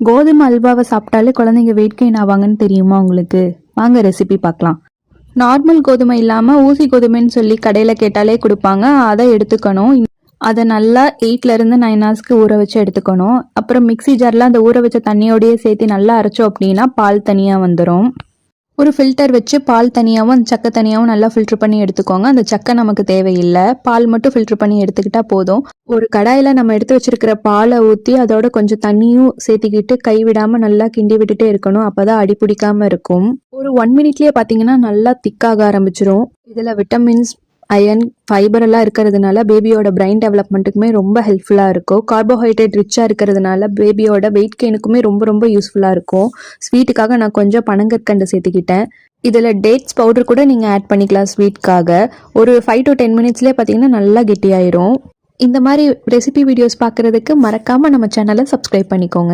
கோதுமை அல்வாவை சாப்பிட்டாலே குழந்தைங்க வெயிட் கெயின் ஆவாங்கன்னு தெரியுமா உங்களுக்கு? வாங்க ரெசிபி பார்க்கலாம். நார்மல் கோதுமை இல்லாமல் ஊசி கோதுமைன்னு சொல்லி கடையில் கேட்டாலே கொடுப்பாங்க. அதை எடுத்துக்கணும். அதை நல்லா 8 to 9 ஹவர்ஸ்க்கு ஊற வச்சு எடுத்துக்கணும். அப்புறம் மிக்சி ஜாரில் அந்த ஊற வச்ச தண்ணியோடையே சேர்த்து நல்லா அரைச்சோம் அப்படின்னா பால் தனியாக வந்துடும். ஒரு ஃபில்டர் வச்சு பால் தனியாகவும் அந்த சக்கை தனியாகவும் நல்லா ஃபில்டர் பண்ணி எடுத்துக்கோங்க. அந்த சக்கை நமக்கு தேவையில்லை, பால் மட்டும் ஃபில்டர் பண்ணி எடுத்துக்கிட்டா போதும். ஒரு கடாயில் நம்ம எடுத்து வச்சிருக்கிற பாலை ஊற்றி அதோட கொஞ்சம் தண்ணியும் சேர்த்திக்கிட்டு கைவிடாமல் நல்லா கிண்டி விட்டுட்டே இருக்கணும். அப்போதான் அடி பிடிக்காம இருக்கும். ஒரு 1 minute பார்த்தீங்கன்னா நல்லா திக்காக ஆரம்பிச்சிரும். இதில் விட்டமின்ஸ், அயன், ஃபைபர் எல்லாம் இருக்கிறதுனால பேபியோட பிரெயின் டெவலப்மெண்ட்டுக்குமே ரொம்ப ஹெல்ப்ஃபுல்லாக இருக்கும். கார்போஹைட்ரேட் ரிச்சாக இருக்கிறதுனால பேபியோட வெயிட் கெயினுக்குமே ரொம்ப ரொம்ப யூஸ்ஃபுல்லாக இருக்கும். ஸ்வீட்டுக்காக நான் கொஞ்சம் பனங்கற்கண்டு சேர்த்துக்கிட்டேன். இதில் டேட்ஸ் பவுடர் கூட நீங்கள் ஆட் பண்ணிக்கலாம் ஸ்வீட்காக. ஒரு 5 to 10 minutes பார்த்தீங்கன்னா நல்லா கெட்டியாயிரும். இந்த மாதிரி ரெசிபி வீடியோஸ் பார்க்குறதுக்கு மறக்காமல் நம்ம சேனலை சப்ஸ்கிரைப் பண்ணிக்கோங்க.